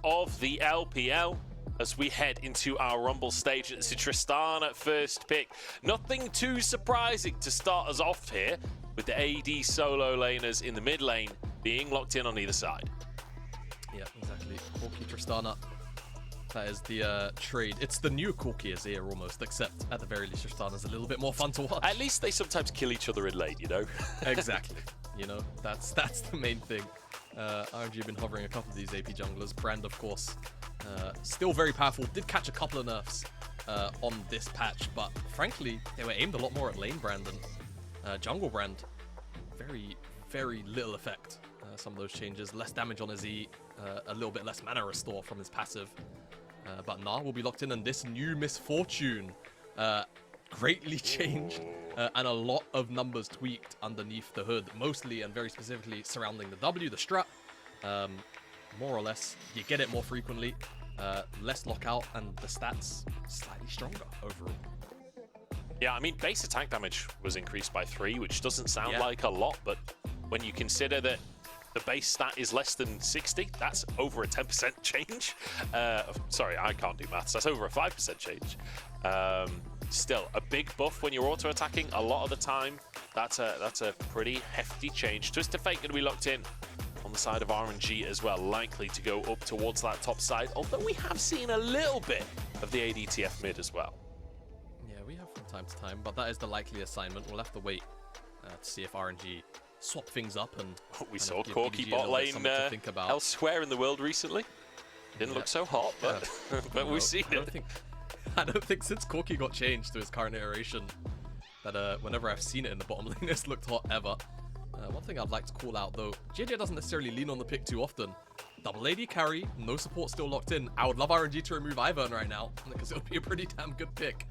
of the LPL as we head into our Rumble stage. It's a Tristan at first pick. Nothing too surprising to start us off here, with the AD solo laners in the mid lane being locked in on either side. Yeah, exactly. Corki Tristana. That is the trade. It's the new Corki Azir almost, except at the very least Tristana's a little bit more fun to watch. At least they sometimes kill each other in lane, you know? Exactly. You know, that's the main thing. RNG have been hovering a couple of these AP junglers. Brand, of course, still very powerful. Did catch a couple of nerfs on this patch, but frankly, they were aimed a lot more at lane Brand and jungle Brand. Very, very little effect. Some of those changes. Less damage on his E, a little bit less mana restore from his passive. But Gnar will be locked in, and this new misfortune greatly changed, and a lot of numbers tweaked underneath the hood, mostly and very specifically surrounding the W, the strat. More or less, you get it more frequently, less lockout, and the stats slightly stronger overall. Yeah, I mean, base attack damage was increased by 3, which doesn't sound like a lot, but when you consider that the base stat is less than 60, that's over a 10% change. Sorry, I can't do maths. That's over a 5% change. Still, a big buff when you're auto-attacking a lot of the time. That's a pretty hefty change. Twisted Fate going to be locked in on the side of RNG as well, likely to go up towards that top side, although we have seen a little bit of the ADTF mid as well. Yeah, we have from time to time, but that is the likely assignment. We'll have to wait to see if RNG swap things up. And we saw Corki bot lane elsewhere in the world recently. Didn't look so hot, but but we've seen it. I don't think since Corki got changed to his current iteration that whenever I've seen it in the bottom lane, it's looked hot ever. One thing I'd like to call out though, Jiejie doesn't necessarily lean on the pick too often. Double AD carry, no support still locked in. I would love RNG to remove Ivern right now, because it would be a pretty damn good pick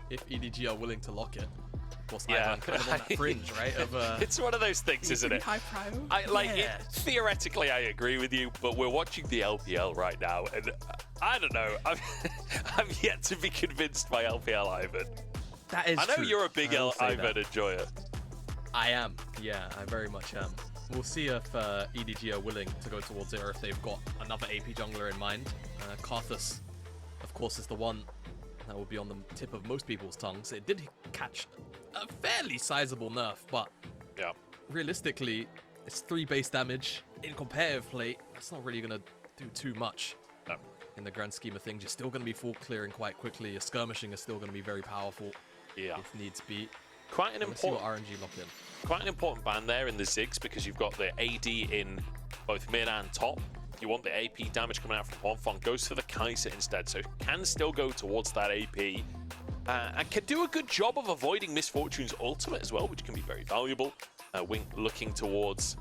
if EDG are willing to lock it. Of course, Ivern kind of on that fringe, right? It's one of those things, isn't it? High prio? Theoretically, I agree with you, but we're watching the LPL right now, and I don't know. I'm yet to be convinced by LPL Ivern. That is I know true. You're a big Ivern enjoyer. I am. Yeah, I very much am. We'll see if EDG are willing to go towards it, or if they've got another AP jungler in mind. Karthus, of course, is the one that will be on the tip of most people's tongues. It did catch a fairly sizable nerf, but realistically, it's 3 base damage. In competitive play, that's not really going to do too much. In the grand scheme of things. You're still going to be full clearing quite quickly. Your skirmishing is still going to be very powerful if needs be. Quite an important RNG lock in. Quite an important ban there in the Ziggs, because you've got the AD in both mid and top. You want the AP damage coming out from Huanfeng, goes for the Kaiser instead, so can still go towards that AP. And can do a good job of avoiding Misfortune's ultimate as well, which can be very valuable. Wink looking towards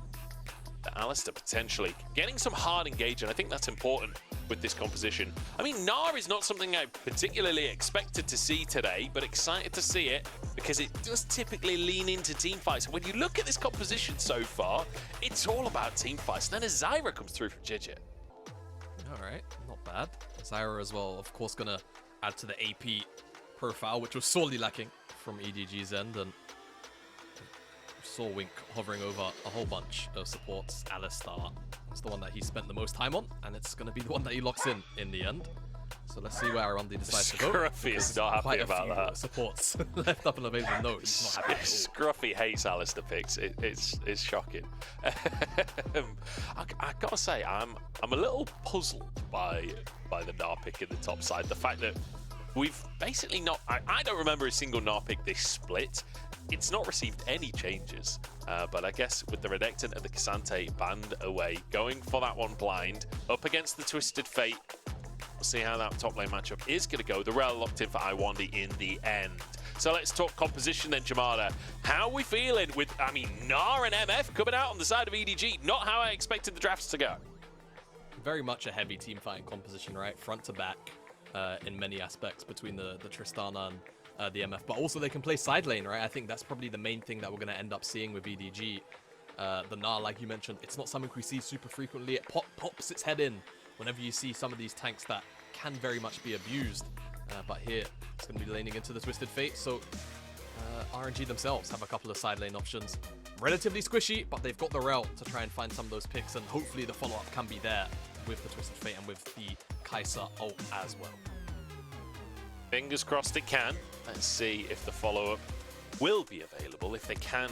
the Alistair potentially. Getting some hard engage, and I think that's important with this composition. I mean, Gnar is not something I particularly expected to see today, but excited to see it because it does typically lean into teamfights. When you look at this composition so far, it's all about teamfights. Then a Zyra comes through from Jiejie. All right, not bad. Zyra as well, of course, gonna add to the AP profile, which was sorely lacking from EDG's end, and saw Wink hovering over a whole bunch of supports. Alistar is the one that he spent the most time on, and it's going to be the one that he locks in the end. So let's see where Arundi decides to go. Scruffy is not happy about that. Supports left up in the base. No, he's not happy at all. Scruffy hates Alistar picks. It's shocking. I gotta say, I'm a little puzzled by the Gnar pick in the top side. The fact that we've basically not. I don't remember a single Gnar pick this split. It's not received any changes, but I guess with the Renekton and the K'Sante banned away, going for that one blind, up against the Twisted Fate. We'll see how that top lane matchup is going to go. The Rel locked in for Iwandi in the end. So let's talk composition then, Nymeara. How are we feeling with, I mean, Gnar and MF coming out on the side of EDG? Not how I expected the drafts to go. Very much a heavy team fighting composition, right? Front to back in many aspects between the Tristana and the MF, but also they can play side lane, right? I think that's probably the main thing that we're going to end up seeing with EDG. The Gnar, like you mentioned, it's not something we see super frequently. It pops its head in whenever you see some of these tanks that can very much be abused. But here, it's going to be laning into the Twisted Fate, so RNG themselves have a couple of side lane options. Relatively squishy, but they've got the Rel to try and find some of those picks, and hopefully the follow-up can be there with the Twisted Fate and with the Kai'Sa ult as well. Fingers crossed it can. Let's see if the follow-up will be available, if they can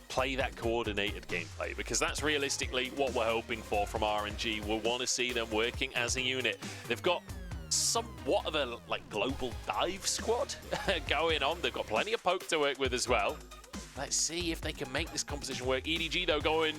play that coordinated gameplay, because that's realistically what we're hoping for from RNG. We'll want to see them working as a unit. They've got somewhat of a global dive squad going on. They've got plenty of poke to work with as well. Let's see if they can make this composition work. EDG though going,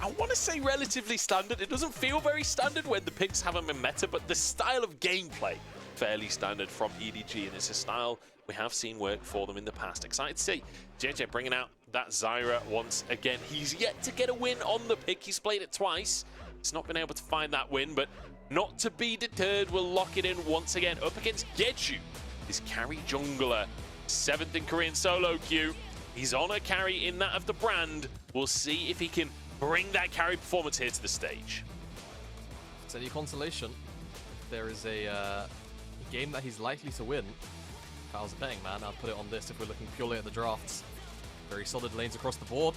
I want to say relatively standard. It doesn't feel very standard when the picks haven't been meta, but the style of gameplay fairly standard from EDG, and it's a style we have seen work for them in the past. Excited to see Jiejie bringing out that Zyra once again. He's yet to get a win on the pick. He's played it twice. He's not been able to find that win, but not to be deterred, we'll lock it in once again up against Jiejie, his carry jungler. 7th in Korean solo queue. He's on a carry in that of the brand. We'll see if he can bring that carry performance here to the stage. It's any consolation, if there is a game that he's likely to win, if I was betting man, I'd put it on this if we're looking purely at the drafts. Very solid lanes across the board.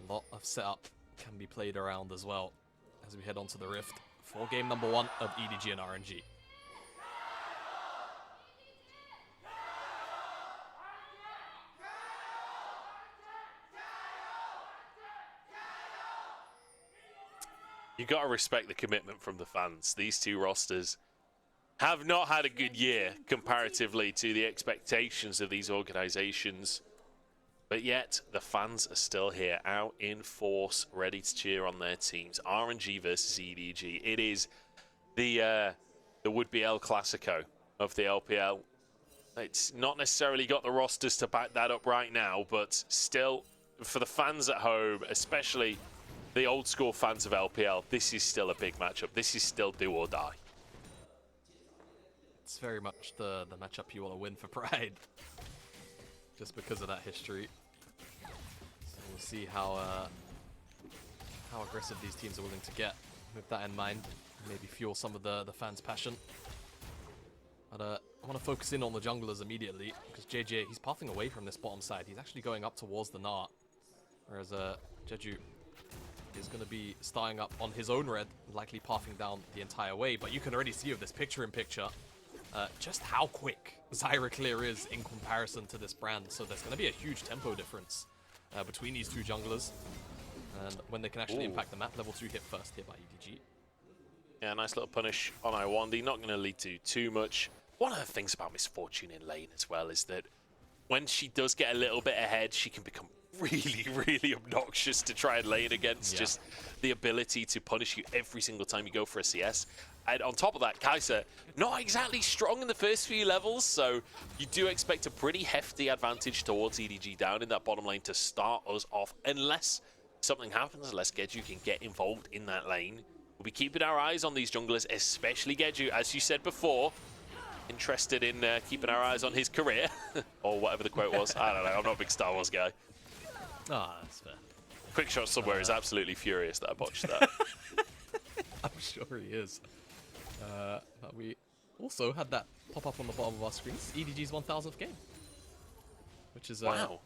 A lot of setup can be played around as well as we head on to the Rift for game number 1 of EDG and RNG. You got to respect the commitment from the fans. These two rosters have not had a good year comparatively to the expectations of these organizations. But yet, the fans are still here, out in force, ready to cheer on their teams. RNG versus EDG. It is the would-be El Clasico of the LPL. It's not necessarily got the rosters to back that up right now, but still, for the fans at home, especially the old-school fans of LPL, this is still a big matchup. This is still do or die. It's very much the matchup you want to win for Pride, just because of that history. So we'll see how aggressive these teams are willing to get. With that in mind, maybe fuel some of the fans' passion. But I want to focus in on the junglers immediately, because Jiejie, he's pathing away from this bottom side. He's actually going up towards the Gnar, whereas Jiejie is going to be starting up on his own red, likely pathing down the entire way. But you can already see of this picture-in-picture just how quick Zyra clear is in comparison to this brand. So there's going to be a huge tempo difference between these two junglers. And when they can actually impact the map, level 2 hit first here by EDG. Yeah, nice little punish on Iwandi. Not going to lead to too much. One of the things about Misfortune in lane as well is that when she does get a little bit ahead, she can become really, really obnoxious to try and lane against. Just the ability to punish you every single time you go for a CS. And on top of that, Kai'Sa, not exactly strong in the first few levels, so you do expect a pretty hefty advantage towards EDG down in that bottom lane to start us off, unless something happens, unless Jiejie can get involved in that lane. We'll be keeping our eyes on these junglers, especially Jiejie, as you said before. Interested in keeping our eyes on his career, or whatever the quote was. I don't know, I'm not a big Star Wars guy. Ah, that's fair. Quick Shot somewhere is absolutely furious that I botched that. I'm sure he is. But we also had that pop up on the bottom of our screens. EDG's 1000th game, which is wow,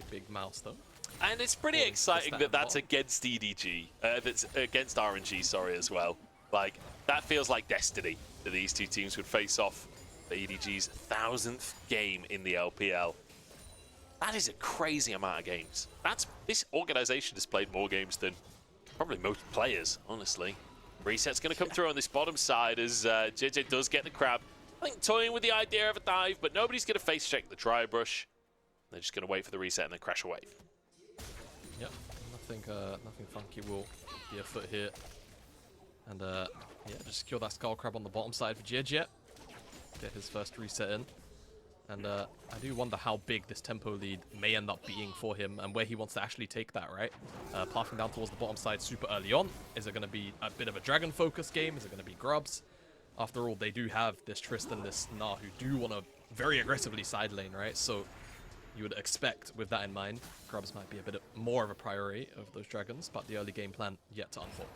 a big milestone. And it's pretty exciting that that's against EDG, that's against RNG, sorry, as well. Like, that feels like destiny that these two teams would face off for EDG's 1000th game in the LPL. That is a crazy amount of games. This organization has played more games than probably most players, honestly. Reset's going to come through on this bottom side as Jiejie does get the crab. I think toying with the idea of a dive, but nobody's going to face check the dry brush. They're just going to wait for the reset and then crash away. Yep, nothing funky will be afoot here. And yeah, just secure that skull crab on the bottom side for Jiejie. Get his first reset in. And I do wonder how big this tempo lead may end up being for him and where he wants to actually take that, right? Pathing down towards the bottom side super early on. Is it going to be a bit of a dragon focus game? Is it going to be grubs? After all, they do have this Tristan, this Gnar, who do want to very aggressively side lane, right? So you would expect, with that in mind, grubs might be a bit more of a priority of those dragons, but the early game plan yet to unfold.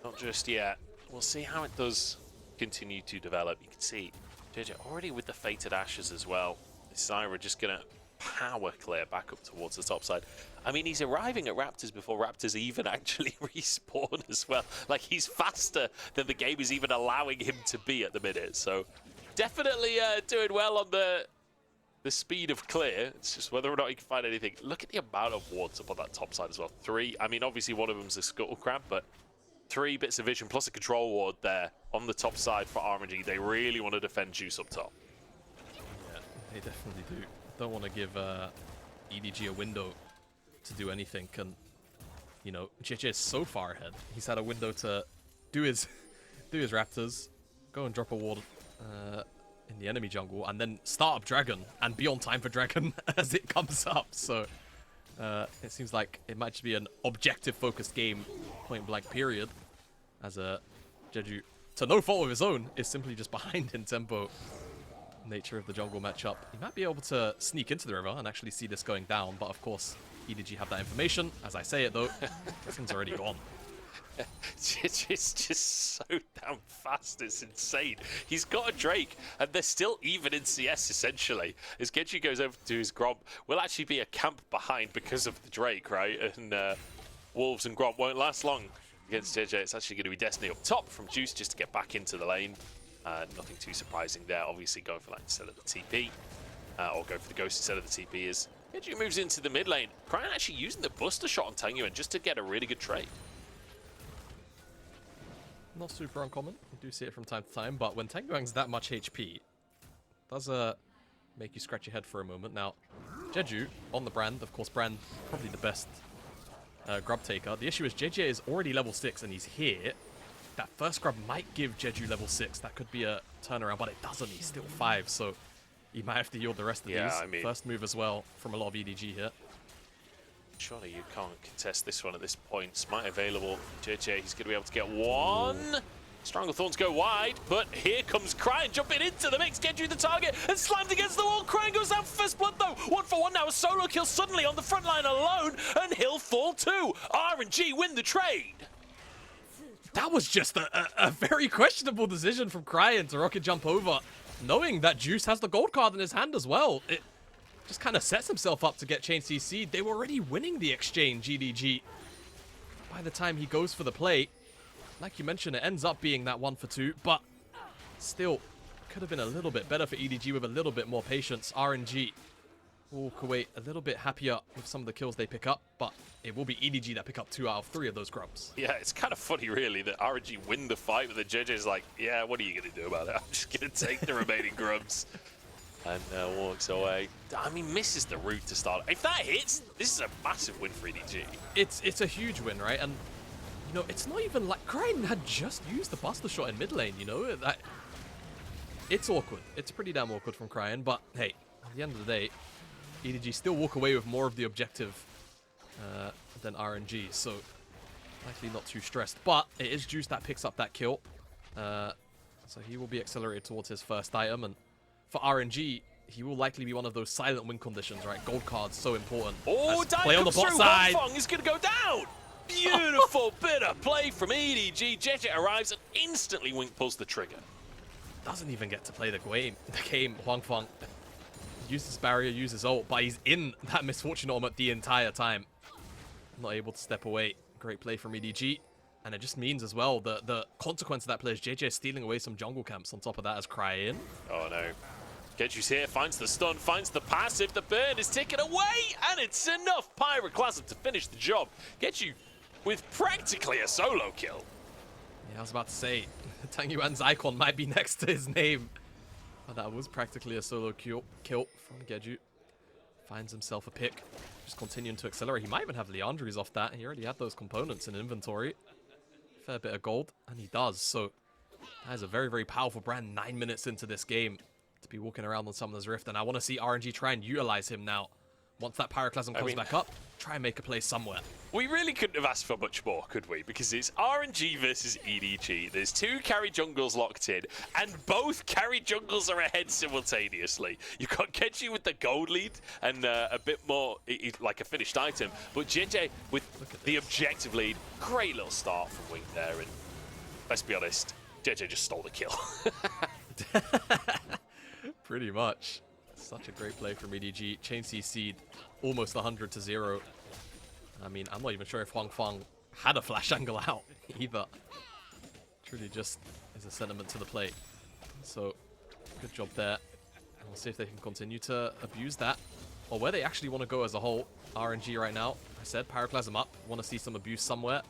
Not just yet. We'll see how it does continue to develop. You can see Jiejie already with the Fated Ashes as well. This Zyra just going to power clear back up towards the top side. I mean, he's arriving at Raptors before Raptors even actually respawn as well. Like, he's faster than the game is even allowing him to be at the minute. So definitely doing well on the speed of clear. It's just whether or not he can find anything. Look at the amount of wards up on that top side as well. 3. I mean, obviously one of them's a scuttle crab, but 3 bits of vision plus a control ward there on the top side for RNG. They really want to defend Juice up top. Yeah, they definitely do. Don't want to give EDG a window to do anything, and you know, Jiejie is so far ahead. He's had a window to do his Raptors, go and drop a ward in the enemy jungle, and then start up Dragon and be on time for Dragon as it comes up. So it seems like it might just be an objective focused game, point blank period, as Jiejie, to no fault of his own, is simply just behind in tempo. Nature of the jungle matchup. He might be able to sneak into the river and actually see this going down, but of course EDG have that information. As I say it though, Dragon's already gone. It's just so damn fast, it's insane. He's got a Drake, and they're still even in CS, essentially. As Jiejie goes over to his Gromp, will actually be a camp behind because of the Drake, right? And Wolves and Gromp won't last long against Jiejie. It's actually going to be Destiny up top from Juice just to get back into the lane. Nothing too surprising there. Obviously going for that instead of the TP, or go for the Ghost instead of the TP is Jiejie moves into the mid lane. Cryin actually using the Buster shot on Tangyuan just to get a really good trade. Not super uncommon. You do see it from time to time, but when Tangyuan's that much HP, it does make you scratch your head for a moment. Now, Jiejie on the Brand, of course, Brand probably the best grub taker. The issue is Jiejie is already level 6 and he's here. That first grub might give Jiejie level 6. That could be a turnaround, but it doesn't. He's still 5, so he might have to yield the rest of these. I mean, first move as well from a lot of EDG here. Surely you can't contest this one at this point. Smite available. Jiejie, he's going to be able to get one. Stranglethorns go wide, but here comes Cryin jumping into the mix. Jiejie the target and slammed against the wall. Cryin goes down for first blood though. 1-for-1 now. A Solokill suddenly on the front line alone, and he'll fall too. RNG win the trade. That was just a very questionable decision from Cryin to rocket jump over, knowing that Juice has the gold card in his hand as well. It just kind of sets himself up to get chain CC. They were already winning the exchange, EDG. By the time he goes for the play, like you mentioned, it ends up being that 1-for-2, but still could have been a little bit better for EDG with a little bit more patience. RNG walk away a little bit happier with some of the kills they pick up, but it will be EDG that pick up 2 out of 3 of those grubs. Yeah, it's kind of funny, really, that RNG win the fight, but the Jiejie's like, yeah, what are you going to do about it? I'm just going to take the remaining grubs. And walks away. I mean, misses the route to start. If that hits, this is a massive win for EDG. It's a huge win, right? And, you know, it's not even like Cryin had just used the Buster shot in mid lane, you know? It's awkward. It's pretty damn awkward from Cryin, but hey, at the end of the day, EDG still walk away with more of the objective than RNG, so likely not too stressed. But it is Juice that picks up that kill, so he will be accelerated towards his first item. And for RNG, he will likely be one of those silent win conditions, right? Gold cards so important. Oh, play on the bot side. Huanfeng is going to go down. Beautiful bit of play from EDG. Jiejie arrives and instantly wink pulls the trigger. Doesn't even get to play the game. Huanfeng uses barrier, uses ult, but he's in that misfortune element the entire time. Not able to step away. Great play from EDG. And it just means as well that the consequence of that play is Jiejie is stealing away some jungle camps on top of that as Cryin. Oh no. Jiejie's here, finds the stun, finds the passive, the burn is taken away, and it's enough Pyroclasm to finish the job. Jiejie with practically a solo kill. Yeah, I was about to say, Tangyuan's icon might be next to his name. But that was practically a solo kill from Jiejie. Finds himself a pick. Just continuing to accelerate. He might even have Liandry's off that. He already had those components in inventory. Fair bit of gold, and he does. So that is a very, very powerful Brand 9 minutes into this game to be walking around on Summoner's Rift. And I want to see RNG try and utilize him now. Once that Pyroclasm comes back up, try and make a play somewhere. We really couldn't have asked for much more, could we? Because it's RNG versus EDG. There's 2 carry jungles locked in, and both carry jungles are ahead simultaneously. You've got Jiejie with the gold lead and a bit more like a finished item, but Jiejie with the objective lead. Great little start from Wink there, and let's be honest, Jiejie just stole the kill. Pretty much. Such a great play from EDG. Chain CC'd almost 100 to 0. I mean, I'm not even sure if Huanfeng had a flash angle out either. Truly just is a sentiment to the plate. So, good job there. And we'll see if they can continue to abuse that. Or where they actually want to go as a whole. RNG right now. I said Pyroclasm up. Want to see some abuse somewhere.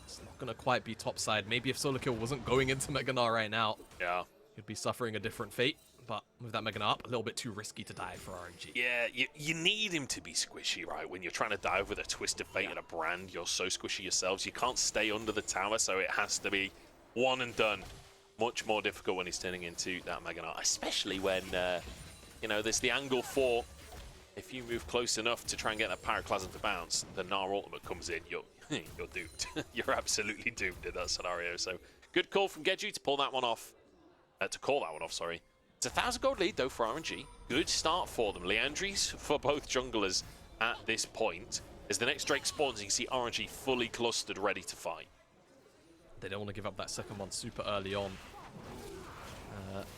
It's not going to quite be topside. Maybe if Solokill wasn't going into Mega Gnar right now, yeah, he'd be suffering a different fate. But with that Mega Gnar up, a little bit too risky to die for RNG. Yeah, you need him to be squishy, right? When you're trying to dive with a Twisted Fate and a Brand, you're so squishy yourselves. You can't stay under the tower, so it has to be one and done. Much more difficult when he's turning into that Mega Gnar, especially when, you know, there's the angle for if you move close enough to try and get that Pyroclasm to bounce, the Gnar ultimate comes in, you're doomed. You're absolutely doomed in that scenario. So good call from Jiejie to pull that one off. To call that one off, sorry. It's a 1,000 gold lead though for RNG. Good start for them. Leandries for both junglers at this point. As the next Drake spawns, you can see RNG fully clustered, ready to fight. They don't want to give up that second one super early on.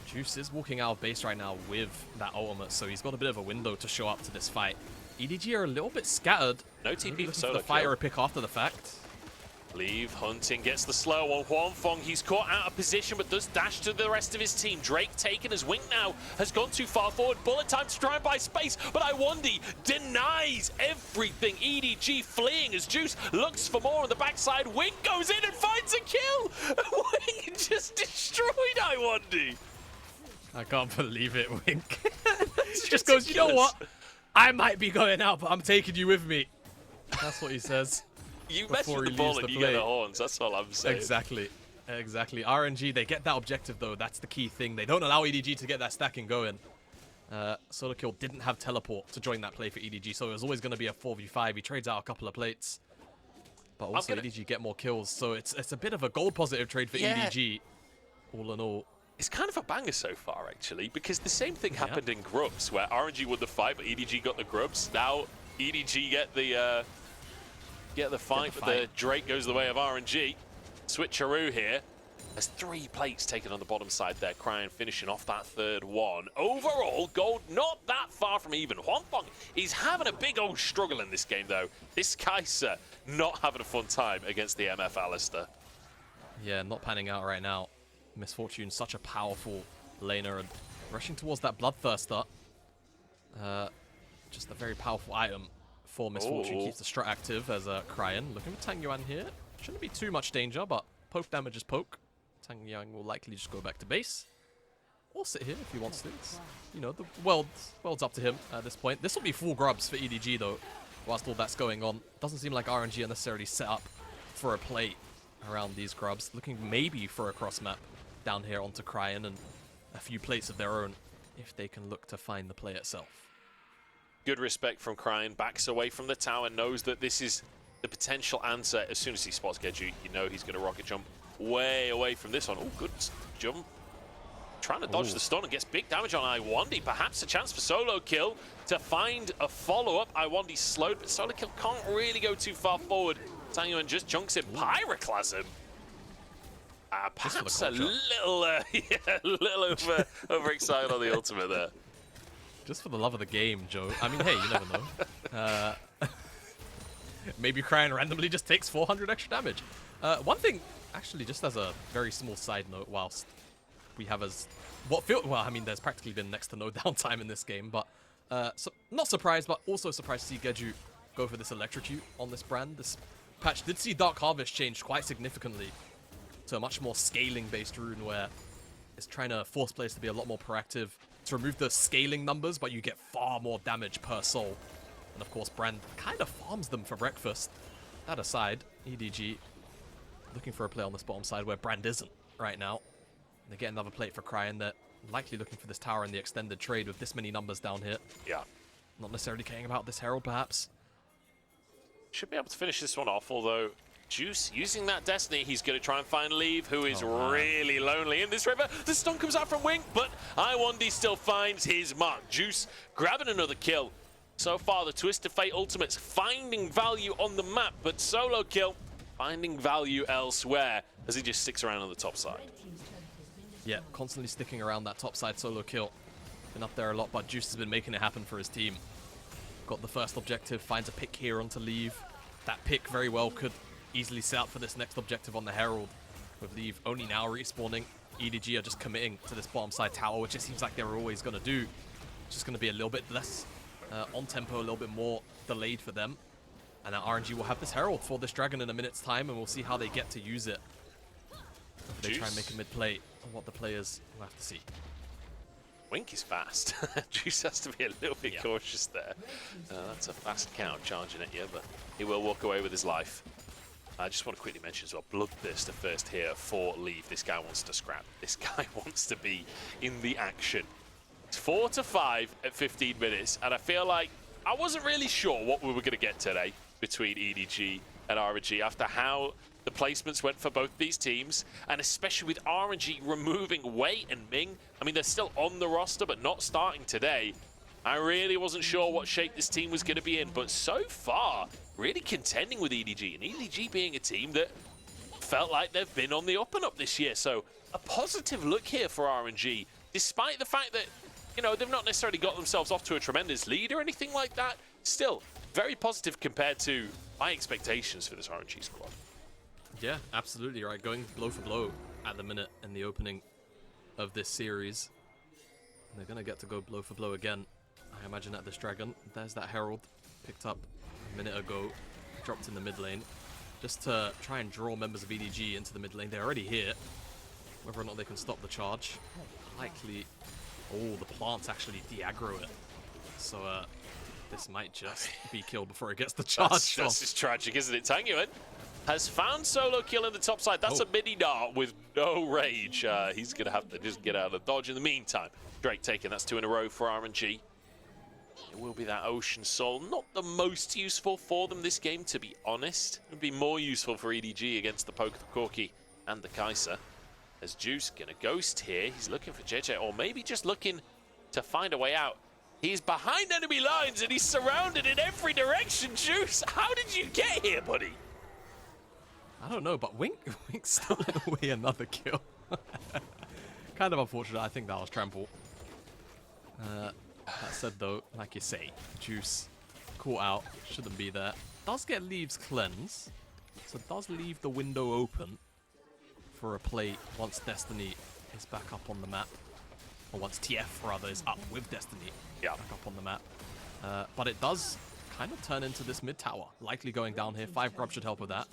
Juice is walking out of base right now with that ultimate, so he's got a bit of a window to show up to this fight. EDG are a little bit scattered. No TP for Solokill. The fighter a pick after the fact. Leave Hunting gets the slow on Huanfeng. He's caught out of position, but does dash to the rest of his team. Drake taken as Wink now has gone too far forward. Bullet time to try and buy space, but Iwandi denies everything. EDG fleeing as Juice looks for more on the backside. Wink goes in and finds a kill. Wink just destroyed Iwandi. I can't believe it, Wink. Just goes, you know what? I might be going out, but I'm taking you with me. That's what he says. You mess with the ball and you get the horns. That's all I'm saying. Exactly. Exactly. RNG, they get that objective, though. That's the key thing. They don't allow EDG to get that stacking going. Solokill didn't have teleport to join that play for EDG, so it was always going to be a 4v5. He trades out a couple of plates. But also EDG get more kills, so it's a bit of a gold positive trade for EDG, all in all. It's kind of a banger so far, actually, because the same thing happened in Grubs, where RNG won the fight, but EDG got the Grubs. Now EDG get the fight, but the Drake goes the way of RNG. Switcheroo here. There's 3 plates taken on the bottom side there. Cryin finishing off that third one. Overall, gold not that far from even. Huanfeng is having a big old struggle in this game, though. This Kaiser not having a fun time against the MF Alistair. Yeah, not panning out right now. Misfortune, such a powerful laner, and rushing towards that Bloodthirster. Just a very powerful item for Misfortune. Keeps the strut active as Cryin. Looking for Tangyuan here. Shouldn't be too much danger, but poke damage is poke. Tangyuan will likely just go back to base. Or sit here if he wants to. It's, you know, the world's up to him at this point. This will be full grubs for EDG, though, whilst all that's going on. Doesn't seem like RNG are necessarily set up for a play around these grubs. Looking maybe for a cross map down here onto Cryin and a few plates of their own if they can look to find the play itself. Good respect from Cryin. Backs away from the tower, knows that this is the potential answer. As soon as he spots Jiejie, you know he's going to rocket jump way away from this one. Oh, good jump. Trying to dodge the stun and gets big damage on Iwandi. Perhaps a chance for Solokill to find a follow-up. Iwandi slowed, but Solokill can't really go too far forward. Tangyuan just chunks in Pyroclasm. Perhaps a little, a little overexcited on the ultimate there. Just for the love of the game, Joe. I mean, hey, you never know. Maybe Cryin randomly just takes 400 extra damage. One thing, actually, just as a very small side note, whilst we have well, I mean, there's practically been next to no downtime in this game, but so, not surprised, but also surprised to see Jiejie go for this Electrocute on this brand. This patch did see Dark Harvest change quite significantly to a much more scaling-based rune where it's trying to force players to be a lot more proactive to remove the scaling numbers, but you get far more damage per soul. And of course, Brand kind of farms them for breakfast. That aside, EDG looking for a play on this bottom side where Brand isn't right now. They get another plate for Cryin. They're likely looking for this tower in the extended trade with this many numbers down here. Yeah. Not necessarily caring about this Herald, perhaps. Should be able to finish this one off, although Juice using that Destiny, he's going to try and find Leave, who is really lonely in this river. The stun comes out from Wink, but Iwandi still finds his mark. Juice grabbing another kill. So far, the Twisted Fate ultimates finding value on the map, but Solokill finding value elsewhere as he just sticks around on the top side. Yeah, constantly sticking around that top side Solokill. Been up there a lot, but Juice has been making it happen for his team. Got the first objective, finds a pick here on to leave. That pick very well could easily set up for this next objective on the Herald. With Leave only now respawning, EDG are just committing to this bottom side tower, which it seems like they were always going to do. It's just going to be a little bit less on tempo, a little bit more delayed for them. And now RNG will have this Herald for this Dragon in a minute's time, and we'll see how they get to use it. If they try and make a mid play, or what the players will have to see. Wink is fast. Juice has to be a little bit cautious there. That's a fast count charging at you, but he will walk away with his life. I just want to quickly mention as well, Bloodthirster first here for Leave. This guy wants to scrap. This guy wants to be in the action. It's 4-5 at 15 minutes, and I feel like I wasn't really sure what we were going to get today between EDG and RNG after how the placements went for both these teams, and especially with RNG removing Wei and Ming. I mean, they're still on the roster, but not starting today. I really wasn't sure what shape this team was going to be in, but so far, really contending with EDG, and EDG being a team that felt like they've been on the up and up this year. So a positive look here for RNG, despite the fact that, you know, they've not necessarily got themselves off to a tremendous lead or anything like that. Still, very positive compared to my expectations for this RNG squad. Yeah, absolutely right. Going blow for blow at the minute in the opening of this series. And they're going to get to go blow for blow again, I imagine, at this Dragon. There's that Herald picked up a minute ago, dropped in the mid lane, just to try and draw members of EDG into the mid lane. They're already here. Whether or not they can stop the charge, likely. Oh, the plants actually de-aggro it. So this might just be killed before it gets the charge. That's just tragic, isn't it? Tangyuan has found Solokill in the top side. That's a mini dart with no rage. He's going to have to just get out of the dodge in the meantime. Drake taking, that's 2 in a row for RNG. It will be that Ocean Soul. Not the most useful for them this game, to be honest. It would be more useful for EDG against the Poke, the Corki, and the Kai'Sa. As Juice going to ghost here. He's looking for Jiejie, or maybe just looking to find a way out. He's behind enemy lines, and he's surrounded in every direction. Juice, how did you get here, buddy? I don't know, but Wink's still away another kill. Kind of unfortunate. I think that was trample. That said, though, like you say, Juice caught out, shouldn't be there. Does get Leave's cleanse, so does leave the window open for a play once Destiny is back up on the map, or once TF rather is up with Destiny back up on the map. But it does kind of turn into this mid tower, likely going down here. 5 grub should help with that.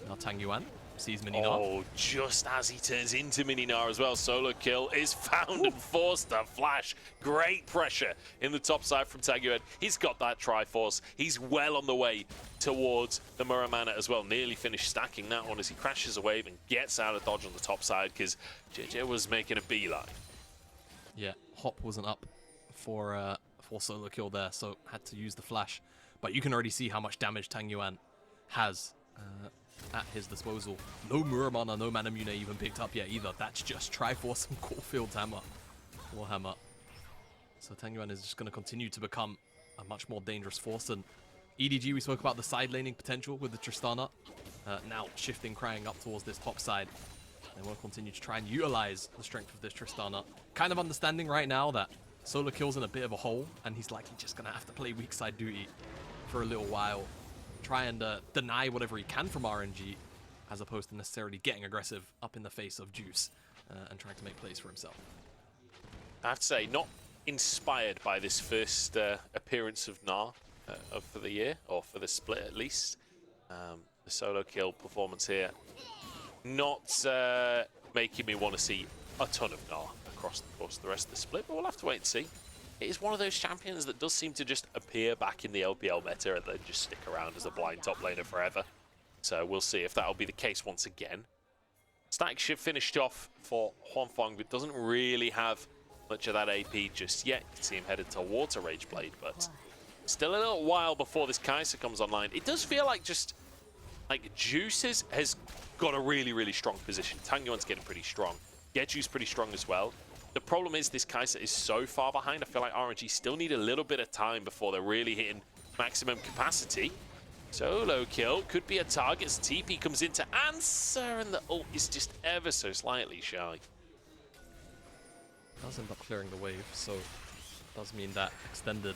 Now Tangyuan sees Mini Nar. Oh, just as he turns into Mini Nar as well, Solokill is found and forced to flash. Great pressure in the top side from Tangyuan. He's got that Triforce. He's well on the way towards the Muramana as well. Nearly finished stacking that one as he crashes a wave and gets out of dodge on the top side because Jiejie was making a beeline. Yeah, Hop wasn't up for Solokill there, so had to use the flash. But you can already see how much damage Tangyuan has at his disposal. No Muramana, no Manamune even picked up yet either. That's just Triforce and Caulfield's hammer. Warhammer. So Tangyuan is just going to continue to become a much more dangerous force. And EDG, we spoke about the side laning potential with the Tristana. Now shifting Cryin up towards this top side. They will continue to try and utilize the strength of this Tristana. Kind of understanding right now that Solokill's in a bit of a hole, and he's likely just going to have to play weak side duty for a little while. Try and deny whatever he can from RNG, as opposed to necessarily getting aggressive up in the face of Juice and trying to make plays for himself. I have to say, not inspired by this first appearance of Gnar for the year, or for the split at least. The Solokill performance here, not making me want to see a ton of Gnar across the course of the rest of the split, but we'll have to wait and see. It is one of those champions that does seem to just appear back in the LPL meta and then just stick around as a blind top laner forever. So we'll see if that'll be the case once again. Static Shift finished off for Huanfeng, but doesn't really have much of that AP just yet. You can see him headed towards a Rage Blade, but still a little while before this Kai'Sa comes online. It does feel like just like Juice has got a really, really strong position. Tangyuan's getting pretty strong. Jiejie's pretty strong as well. The problem is this Kai'Sa is so far behind. I feel like RNG still need a little bit of time before they're really hitting maximum capacity. Solokill could be a target as TP comes in to answer, and the ult is just ever so slightly shy. Does end up clearing the wave, so Does mean that extended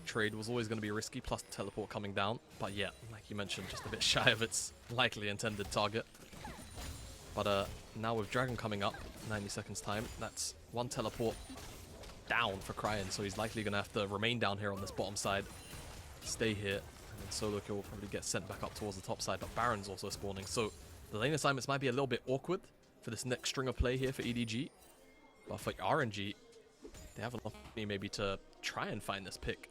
trade was always going to be risky, plus the teleport coming down. But yeah, like you mentioned, just a bit shy of its likely intended target. But now with Dragon coming up, 90 seconds time, that's one teleport down for Cryin, so he's likely going to have to remain down here on this bottom side, stay here, and then Solokill will probably get sent back up towards the top side, but Baron's also spawning. So the lane assignments might be a little bit awkward for this next string of play here for EDG. But for RNG, they have an opportunity maybe to try and find this pick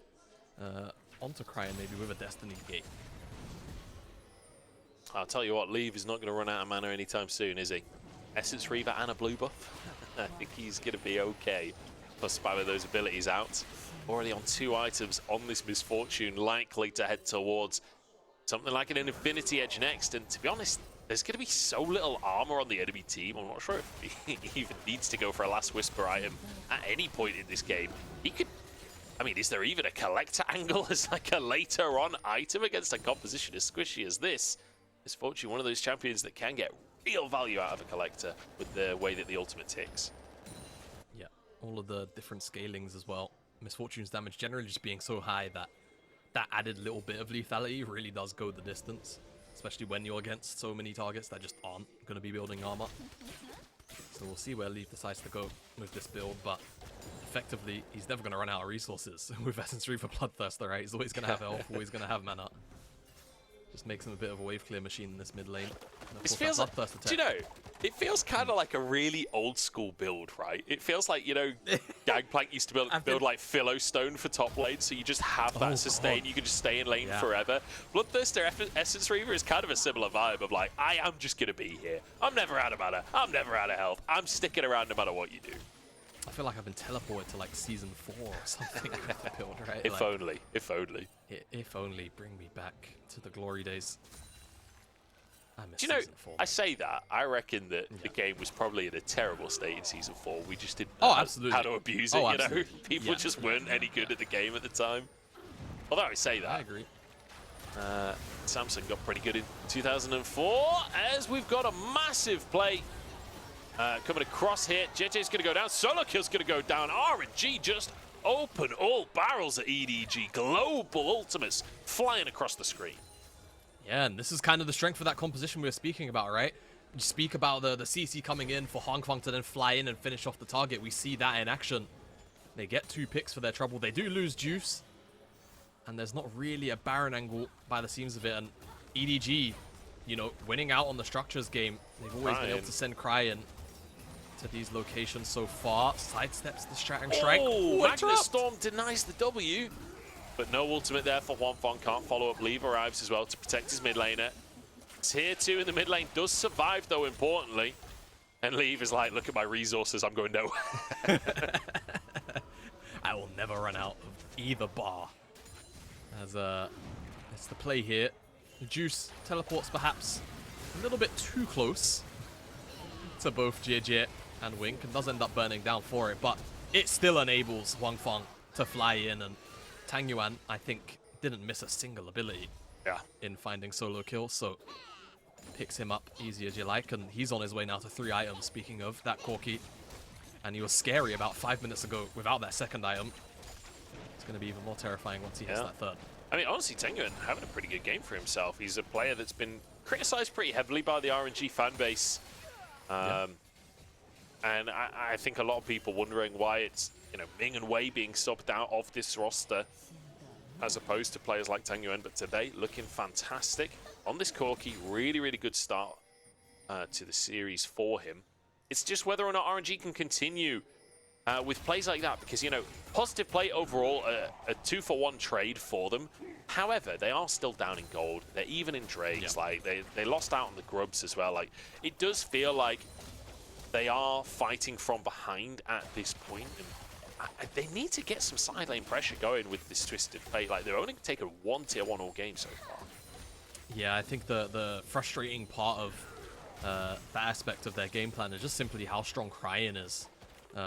onto Cryin, maybe with a Destiny Gate. I'll tell you what, Leave is not going to run out of mana anytime soon, is he? Essence Reaver and a blue buff? I think he's going to be okay. Plus spamming those abilities out. Already on 2 items on this Misfortune, likely to head towards something like an Infinity Edge next. And to be honest, there's going to be so little armor on the enemy team. I'm not sure if he even needs to go for a Last Whisper item at any point in this game. He could... I mean, is there even a Collector angle as like a later on item against a composition as squishy as this? Misfortune, one of those champions that can get real value out of a Collector with the way that the ultimate ticks. Yeah, all of the different scalings as well. Misfortune's damage generally just being so high that that added little bit of lethality really does go the distance. Especially when you're against so many targets that just aren't going to be building armor. So we'll see where Leaf decides to go with this build, but effectively, he's never going to run out of resources with Essence Reaver Bloodthirster, right? He's always going to have health, always going to have mana. Just makes him a bit of a wave clear machine in this mid lane. This feels like, do you know, it feels kind of like a really old school build, right? It feels like, you know, Gangplank used to build like Philostone for top lane, so you just have that sustain, you can just stay in lane forever. Bloodthirster Essence Reaver is kind of a similar vibe of like, I am just going to be here. I'm never out of mana, I'm never out of health, I'm sticking around no matter what you do. I feel like I've been teleported to like season 4 or something with the build, right? If like, only, if only. If only, bring me back to the glory days. I miss Do you know, season 4. I say that, I reckon that the game was probably in a terrible state in season 4. We just didn't know how to abuse it, you know? People just weren't any good at the game at the time. Although I say that. I agree. Samsung got pretty good in 2004, as we've got a massive play coming across here. Jiejie's going to go down. Solokill's going to go down. RNG just open all barrels at EDG. Global ultimates flying across the screen. Yeah, and this is kind of the strength of that composition we were speaking about, right? You speak about the CC coming in for Huanfeng to then fly in and finish off the target. We see that in action. They get 2 picks for their trouble. They do lose Juice. And there's not really a Baron angle by the seams of it. And EDG, you know, winning out on the structures game. They've always been able to send Cryin to these locations so far. Sidesteps the Stratton Strike. Oh, Magnus Storm denies the W. But no ultimate there for Huanfeng. Can't follow up. Leave arrives as well to protect his mid laner. Tier 2 in the mid lane does survive, though, importantly. And Leave is like, look at my resources. I'm going nowhere. I will never run out of either bar. As it's the play here. Juice teleports perhaps a little bit too close to both Jiejie and Wink and does end up burning down for it, but it still enables Huanfeng to fly in, and Tangyuan, I think, didn't miss a single ability in finding Solokill, so picks him up easy as you like, and he's on his way now to 3 items, speaking of that Corki. And he was scary about 5 minutes ago without that second item. It's going to be even more terrifying once he hits that third. I mean, honestly, Tangyuan having a pretty good game for himself. He's a player that's been criticized pretty heavily by the RNG fan base. And I think a lot of people wondering why it's, you know, Ming and Wei being subbed out of this roster as opposed to players like Tangyuan. But today, looking fantastic on this Corki. Really, really good start to the series for him. It's just whether or not RNG can continue with plays like that, because, you know, positive play overall, a 2-for-1 trade for them. However, they are still down in gold. They're even in trades. Like, they lost out on the grubs as well. Like, it does feel like they are fighting from behind at this point, and they need to get some side lane pressure going with this Twisted Fate. Like, they're only taken 1 tier 1 all game so far. Yeah, I think the frustrating part of that aspect of their game plan is just simply how strong Cryin is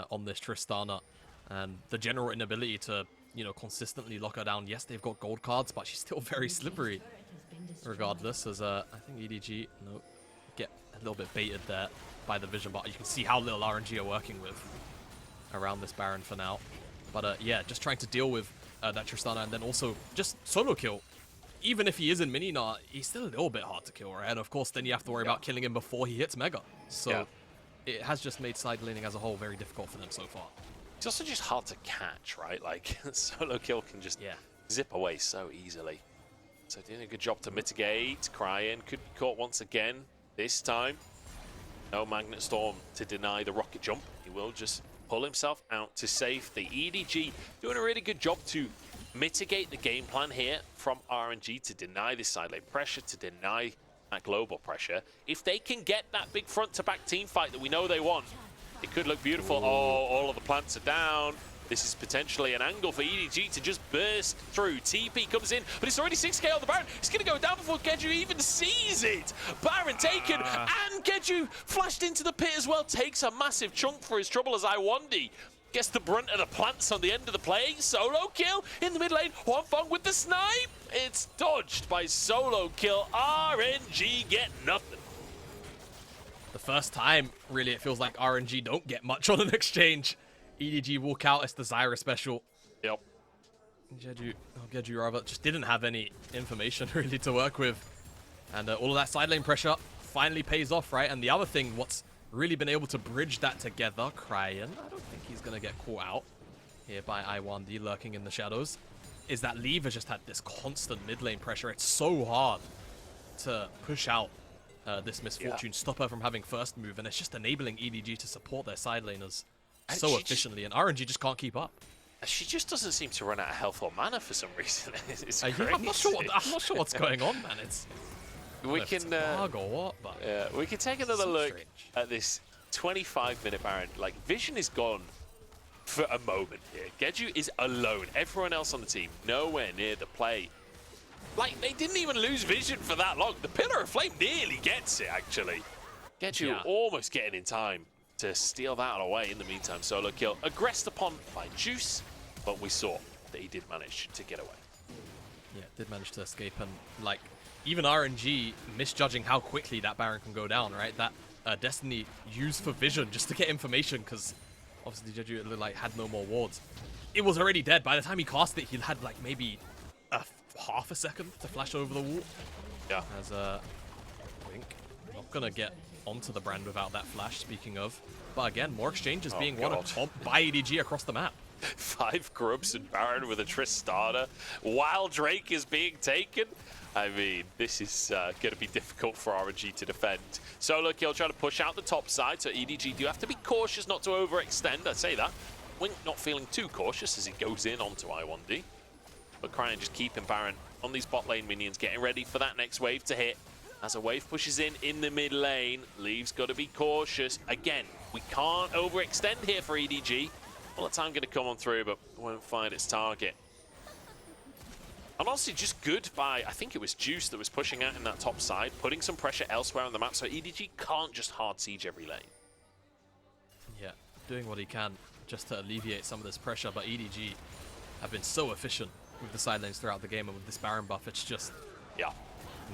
on this Tristana, and the general inability to, you know, consistently lock her down. Yes, they've got gold cards, but she's still very slippery regardless, as I think EDG get a little bit baited there by the vision, but you can see how little RNG are working with around this Baron for now. But yeah, just trying to deal with that Tristana, and then also just solo kill. Even if he is in mini now, he's still a little bit hard to kill, right? And of course, then you have to worry about killing him before he hits Mega. So it has just made side laning as a whole very difficult for them so far. It's also just hard to catch, right? Like, Solokill can just zip away so easily. So doing a good job to mitigate. Cryin could be caught once again. This time, no Magnet Storm to deny the rocket jump. He will just pull himself out to safety. EDG doing a really good job to mitigate the game plan here from RNG to deny this side lane pressure, to deny that global pressure. If they can get that big front-to-back team fight that we know they want, it could look beautiful. Oh, all of the plants are down. This is potentially an angle for EDG to just burst through. TP comes in, but it's already 6k on the Baron. It's going to go down before Jiejie even sees it. Baron taken, and Jiejie flashed into the pit as well. Takes a massive chunk for his trouble as Iwandi gets the brunt of the plants on the end of the play. Solokill in the mid lane. Huanfeng with the snipe. It's dodged by Solokill. RNG get nothing. The first time, really, it feels like RNG don't get much on an exchange. EDG walk out, it's the Zyra special. Yep. Jiejie rather just didn't have any information really to work with. And all of that side lane pressure finally pays off, right? And the other thing, what's really been able to bridge that together, Cryin, I don't think he's going to get caught out here by Iwandi lurking in the shadows, is that Leave has just had this constant mid lane pressure. It's so hard to push out this Misfortune, stop her from having first move, and it's just enabling EDG to support their side laners so efficiently, and RNG just can't keep up. She just doesn't seem to run out of health or mana for some reason. It's crazy. Yeah, I'm not sure what's going on, man. We can bug or what, but we can take another look at this 25-minute Baron. Like, Vision is gone for a moment here. Jiejie is alone. Everyone else on the team nowhere near the play. Like, they didn't even lose Vision for that long. The Pillar of Flame nearly gets it, actually. Jiejie almost getting in time to steal that away. In the meantime, Solokill aggressed upon by Juice, but we saw that he did manage to get away. Yeah, did manage to escape, and like, even RNG misjudging how quickly that Baron can go down, right? That Destiny used for Vision just to get information, because obviously Jiejie like had no more wards. It was already dead. By the time he cast it, he had like maybe half a second to flash over the wall. Yeah. As Wink not gonna get onto the Brand without that flash, speaking of. But again, more exchanges being won by EDG across the map. 5 Grubs and Baron with a Tristana while Drake is being taken. I mean, this is going to be difficult for RNG to defend. Solokill trying to push out the top side, so EDG do have to be cautious not to overextend. I say that. Wink not feeling too cautious as he goes in onto Iwandi. But Cryin just keeping Baron on these bot lane minions, getting ready for that next wave to hit. As a wave pushes in the mid lane, Leave's got to be cautious. Again, we can't overextend here for EDG. Well, the time going to come on through, but won't find its target. And honestly, just good by, I think it was Juice that was pushing out in that top side, putting some pressure elsewhere on the map, so EDG can't just hard siege every lane. Yeah, doing what he can just to alleviate some of this pressure, but EDG have been so efficient with the side lanes throughout the game, and with this Baron buff, it's just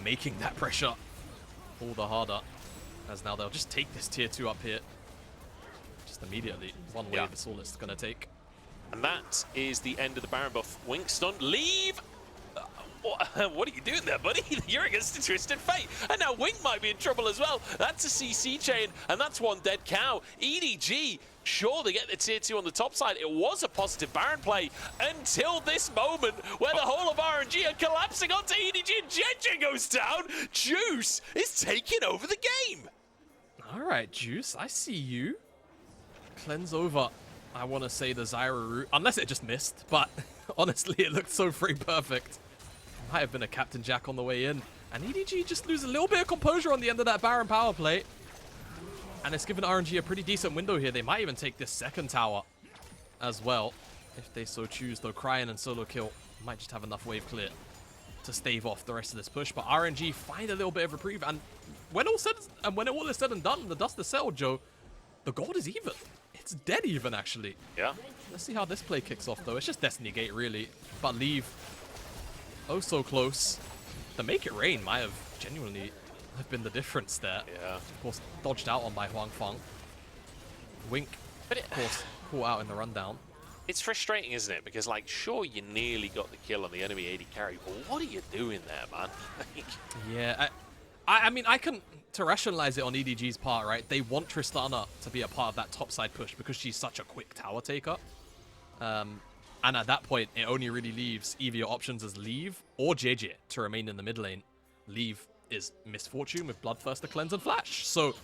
making that pressure all the harder, as now they'll just take this tier 2 up here just immediately. One wave is all it's gonna take. And that is the end of the Baron buff. Wink stunned. Leave! What are you doing there, buddy? You're against a Twisted Fate. And now Wink might be in trouble as well. That's a CC chain, and that's one dead cow. EDG, sure, they get the tier 2 on the top side. It was a positive Baron play until this moment where the whole of RNG are collapsing onto EDG, and Jiejie goes down. Juice is taking over the game. All right, Juice, I see you. Cleanse over, I want to say, the Zyra route, unless it just missed, but honestly, it looked so free perfect. Might have been a Captain Jack on the way in, and EDG just lose a little bit of composure on the end of that Baron power play, and it's given RNG a pretty decent window here. They might even take this second tower as well, if they so choose, though Cryin and Solokill might just have enough wave clear to stave off the rest of this push, but RNG find a little bit of reprieve, and when all is said and done, the dust is settled, Joe, the gold is even. It's dead even, actually. Yeah. Let's see how this play kicks off, though. It's just Destiny Gate, really. But Leave, oh so close. The Make It Rain might have genuinely been the difference there. Yeah. Of course, dodged out on by Huanfeng. Wink, of course, caught out in the rundown. it's frustrating, isn't it? Because, like, sure, you nearly got the kill on the enemy AD carry, but what are you doing there, man? Yeah, I mean, I can, to rationalize it on EDG's part, right? They want Tristana to be a part of that topside push because she's such a quick tower taker. And at that point, it only really leaves either your options as Leave or Jiejie to remain in the mid lane. Leave is Misfortune with Bloodthirster, Cleanse, and Flash. So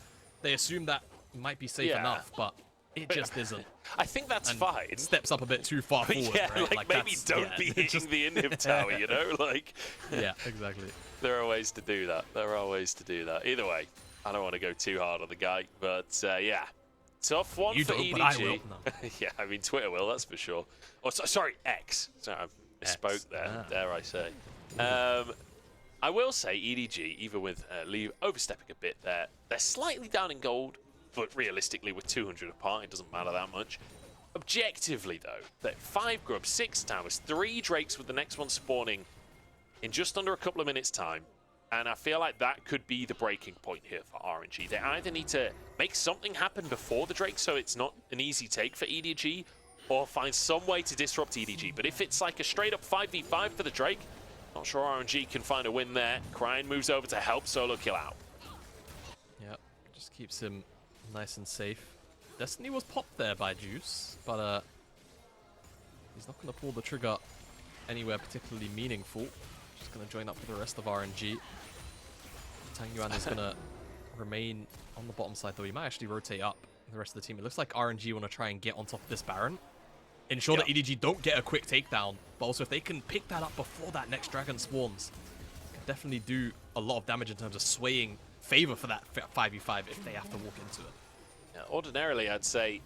they assume that might be safe enough, but it just isn't. I think that's fine. It steps up a bit too far forward, yeah, right? like maybe don't be hitting the inhib tower, you know? Like, yeah, exactly. There are ways to do that. There are ways to do that. Either way, I don't want to go too hard on the guy, but yeah. Tough one for EDG. But I will. No. Yeah, I mean, Twitter will, that's for sure. Oh, sorry, X. Sorry, I misspoke there, dare I say. I will say EDG, even with Leave overstepping a bit there, they're slightly down in gold, but realistically, with 200 apart, it doesn't matter that much. Objectively, though, that 5 grubs, 6 towers, 3 drakes with the next one spawning in just under a couple of minutes' time. And I feel like that could be the breaking point here for RNG. They either need to make something happen before the Drake so it's not an easy take for EDG, or find some way to disrupt EDG. But if it's like a straight-up 5v5 for the Drake, not sure RNG can find a win there. Cryin moves over to help Solokill out. Yep, just keeps him nice and safe. Destiny was popped there by Juice, but he's not going to pull the trigger anywhere particularly meaningful. Just going to join up with the rest of RNG. Tangyuan is going to remain on the bottom side, though. He might actually rotate up the rest of the team. It looks like RNG want to try and get on top of this Baron. Ensure that EDG don't get a quick takedown, but also if they can pick that up before that next dragon spawns, can definitely do a lot of damage in terms of swaying favor for that 5v5 if they have to walk into it. Yeah, ordinarily, I'd say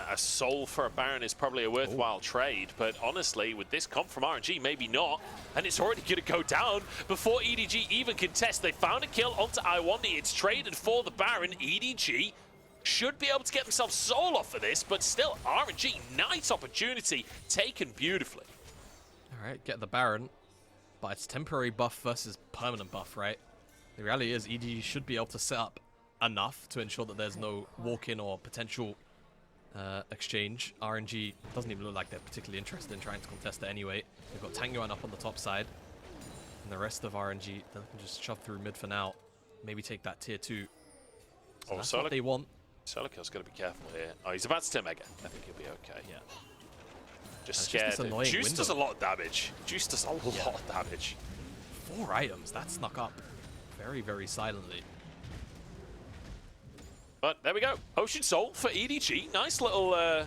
a soul for a Baron is probably a worthwhile trade, but honestly, with this comp from RNG, maybe not. And it's already going to go down before EDG even can test. They found a kill onto Iwandi. It's traded for the Baron. EDG should be able to get themselves soul off of this, but still, RNG, nice opportunity, taken beautifully. All right, get the Baron, but it's temporary buff versus permanent buff, right? The reality is EDG should be able to set up enough to ensure that there's no walk-in or potential exchange. RNG doesn't even look like they're particularly interested in trying to contest it anyway. They've got Tangyuan up on the top side, and the rest of RNG, they can just shove through mid for now. Maybe take that tier 2. So that's what they want. Solokill's got to be careful here. Oh, he's about to turn Mega. I think he'll be okay. Yeah. Just scared. Juice does a lot of damage. Juice does a lot of damage. 4 items. That snuck up very, very silently. But there we go. Ocean Soul for EDG. Nice little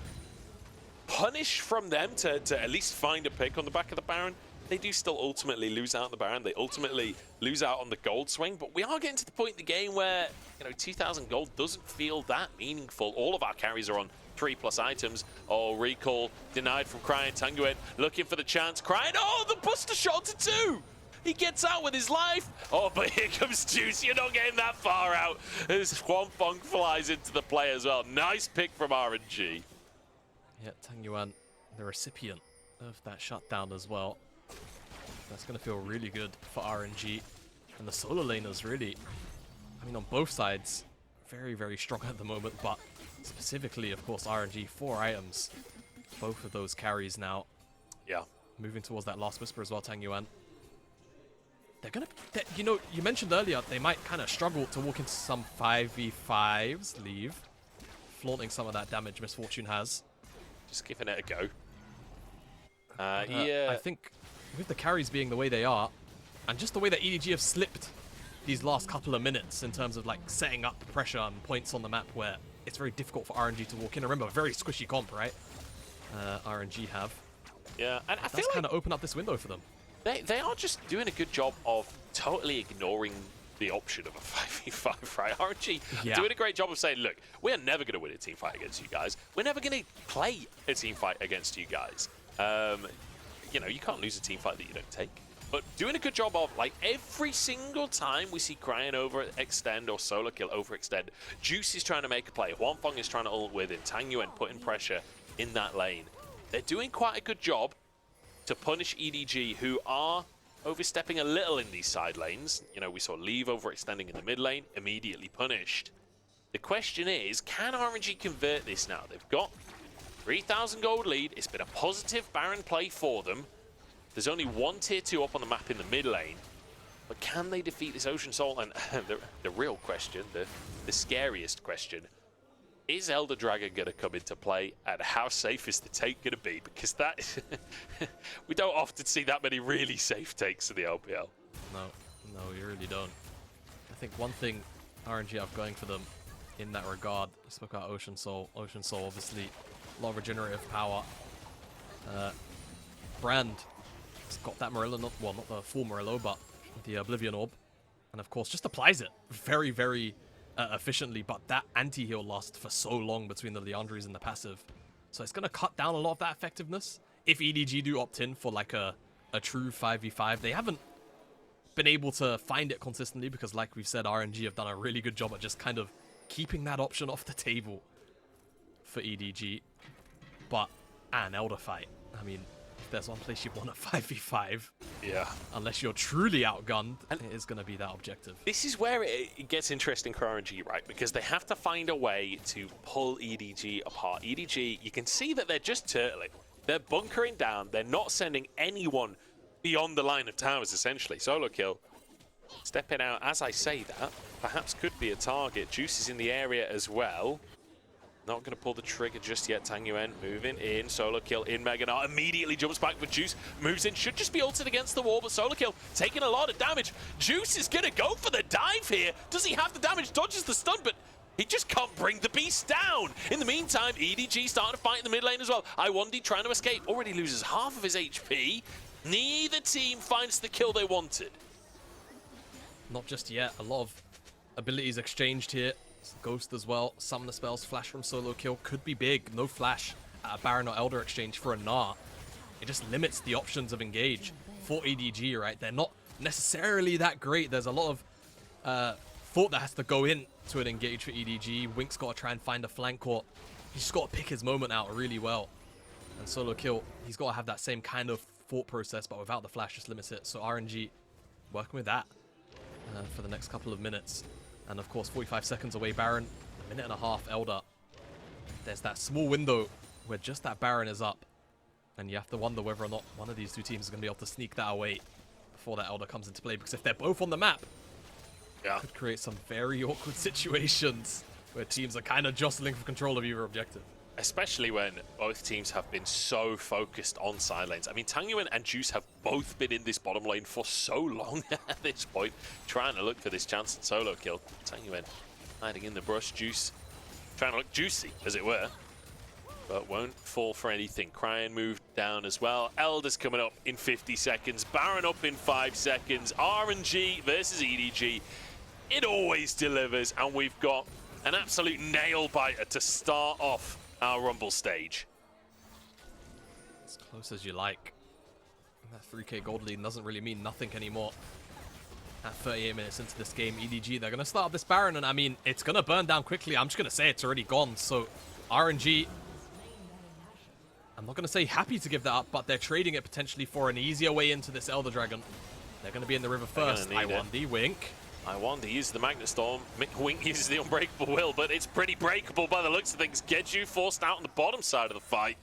punish from them to at least find a pick on the back of the Baron. They do still ultimately lose out on the Baron. They ultimately lose out on the gold swing. But we are getting to the point in the game where, you know, 2,000 gold doesn't feel that meaningful. All of our carries are on 3+ items. Oh, recall denied from Cryin. Tangyuan looking for the chance. Cryin, oh, the buster shot to 2. He gets out with his life. Oh, but here comes Juice. You're not getting that far out. As Huanfeng flies into the play as well. Nice pick from RNG. Yeah, Tangyuan, the recipient of that shutdown as well. That's going to feel really good for RNG. And the solo laners really, I mean, on both sides, very, very strong at the moment. But specifically, of course, RNG, 4 items. Both of those carries now. Yeah. Moving towards that last whisper as well, Tangyuan. They're going to, you know, you mentioned earlier, they might kind of struggle to walk into some 5v5s, Leave. Flaunting some of that damage Misfortune has. Just giving it a go. Yeah. I think with the carries being the way they are, and just the way that EDG have slipped these last couple of minutes in terms of like setting up pressure and points on the map where it's very difficult for RNG to walk in. Remember, very squishy comp, right? RNG have. Yeah, and I feel that's like kind of open up this window for them. They are just doing a good job of totally ignoring the option of a 5v5, right? RNG doing a great job of saying, look, we're never going to win a team fight against you guys. We're never going to play a team fight against you guys. You know, you can't lose a team fight that you don't take. But doing a good job of, like, every single time we see Cryin overextend or Solokill overextend, Juice is trying to make a play. Huanfeng is trying to ult with him. Tangyuan putting pressure in that lane. They're doing quite a good job to punish EDG, who are overstepping a little in these side lanes. You know, we saw Leave overextending in the mid lane, immediately punished. The question is, can RNG convert this now? They've got 3,000 gold lead. It's been a positive Baron play for them. There's only one tier 2 up on the map in the mid lane. But can they defeat this Ocean Soul? And the real question, the scariest question, is Elder Dragon going to come into play? And how safe is the take going to be? Because that we don't often see that many really safe takes in the LPL. No, you really don't. I think one thing RNG have going for them in that regard, you spoke about Ocean Soul. Ocean Soul, obviously, a lot of regenerative power. Brand has got that Morello, not the full Morello, but the Oblivion Orb. And of course, just applies it very, very efficiently. But that anti-heal lasts for so long between the Leandries and the passive. So it's going to cut down a lot of that effectiveness. If EDG do opt in for like a true 5v5, they haven't been able to find it consistently because, like we've said, RNG have done a really good job at just kind of keeping that option off the table for EDG. But an Elder fight, I mean, if there's one place you want a 5v5, yeah, unless you're truly outgunned, and it is going to be that objective. This is where it gets interesting for RNG, right? Because they have to find a way to pull EDG apart. EDG, you can see that they're just turtling. They're bunkering down. They're not sending anyone beyond the line of towers, essentially. Solokill stepping out. As I say that, perhaps could be a target. Juice is in the area as well. Not going to pull the trigger just yet. Tangyuan moving in. Solokill in Mega Gnar. Immediately jumps back with Juice. Moves in. Should just be ulted against the wall, but Solokill taking a lot of damage. Juice is going to go for the dive here. Does he have the damage? Dodges the stun, but he just can't bring the beast down. In the meantime, EDG starting to fight in the mid lane as well. Iwandi trying to escape. Already loses half of his HP. Neither team finds the kill they wanted. Not just yet. A lot of abilities exchanged here. Ghost as well. Some of the spells flash from Solokill could be big. No flash at a Baron or Elder exchange for a Gnar. It just limits the options of engage for EDG, right? They're not necessarily that great. There's a lot of thought that has to go in to an engage for EDG. Wink's got to try and find a flank, or he's just got to pick his moment out really well. And Solokill, he's got to have that same kind of thought process, but without the flash, just limits it. So RNG working with that for the next couple of minutes. And of course, 45 seconds away, Baron. A minute and a half, Elder. There's that small window where just that Baron is up. And you have to wonder whether or not one of these two teams is going to be able to sneak that away before that Elder comes into play. Because if they're both on the map, it could create some very awkward situations where teams are kind of jostling for control of either objective. Especially when both teams have been so focused on side lanes. I mean, Tangyuan and Juice have both been in this bottom lane for so long at this point, trying to look for this chance at Solokill. Tangyuan hiding in the brush. Juice trying to look juicy, as it were, but won't fall for anything. Cryin moved down as well. Elder's coming up in 50 seconds. Baron up in 5 seconds. RNG versus EDG. It always delivers, and we've got an absolute nail-biter to start off our Rumble stage. As close as you like. That 3k gold lead doesn't really mean nothing anymore. At 38 minutes into this game, EDG, they're going to start up this Baron, and I mean, it's going to burn down quickly. I'm just going to say it's already gone. So RNG, I'm not going to say happy to give that up, but they're trading it potentially for an easier way into this Elder Dragon. They're going to be in the river first. Iwandi, Wink. Iwandi uses the Magnet Storm. Wink uses the Unbreakable Will, but it's pretty breakable by the looks of things. Jiejie forced out on the bottom side of the fight.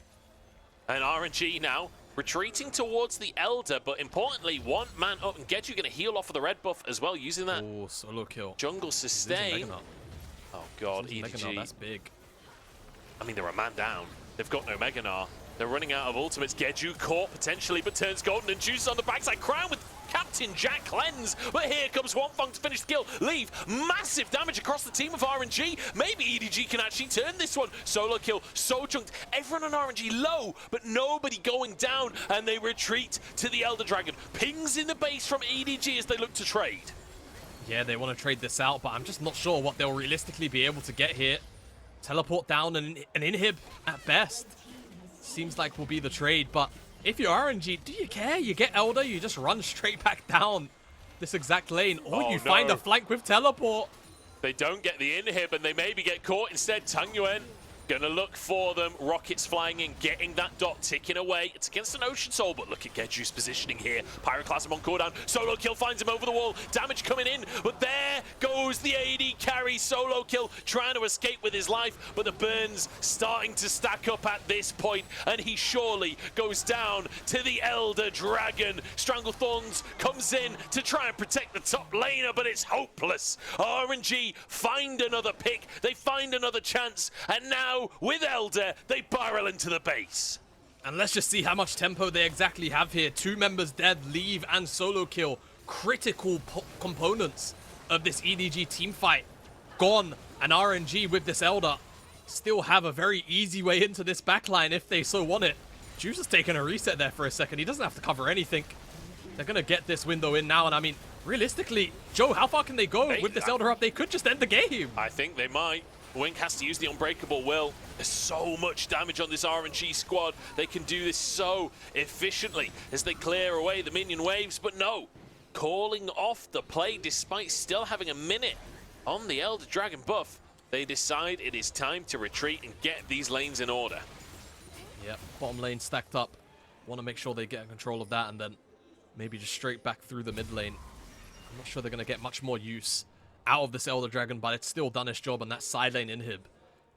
And RNG now retreating towards the Elder, but importantly, one man up, and Jiejie going to heal off of the red buff as well, using that Solokill. Jungle sustain. Oh god, EDG. That's big. I mean, they're a man down. They've got no Mega Gnar. They're running out of ultimates. Jiejie caught potentially, but turns golden, and Juice on the backside. Cryin with Captain Jack cleanse, but here comes Huanfeng to finish the kill. Leave massive damage across the team of RNG. Maybe EDG can actually turn this one. Solokill so chunked. Everyone on RNG low, but nobody going down, and they retreat to the Elder Dragon. Pings in the base from EDG as they look to trade. Yeah, they want to trade this out, but I'm just not sure what they'll realistically be able to get here. Teleport down and an inhib at best. Seems like will be the trade, but if you're RNG, do you care? You get Elder, you just run straight back down this exact lane, or you find a flank with teleport. They don't get the inhib, and they maybe get caught instead. Tangyuan Gonna look for them. Rockets flying in, getting that dot ticking away. It's against an Ocean Soul, but look at Jiejie's positioning here. Pyroclasm on cooldown. Solokill finds him over the wall. Damage coming in, but there goes the AD carry. Solokill trying to escape with his life, but the burns starting to stack up at this point, and he surely goes down to the Elder Dragon. Stranglethorns comes in to try and protect the top laner, but it's hopeless. RNG find another pick. They find another chance, and now with Elder, they barrel into the base. And let's just see how much tempo they exactly have here. 2 members dead, Leave and Solokill. Critical components of this EDG team fight gone. And RNG with this Elder still have a very easy way into this backline if they so want it. Juice has taken a reset there for a second. He doesn't have to cover anything. They're going to get this window in now. And I mean, realistically, Joe, how far can they go with this Elder up? They could just end the game. I think they might. Wink has to use the Unbreakable Will. There's so much damage on this RNG squad. They can do this so efficiently as they clear away the minion waves, but no. Calling off the play despite still having a minute on the Elder Dragon buff. They decide it is time to retreat and get these lanes in order. Yep, bottom lane stacked up. Want to make sure they get control of that and then maybe just straight back through the mid lane. I'm not sure they're going to get much more use out of this Elder Dragon, but it's still done its job, and that side lane inhib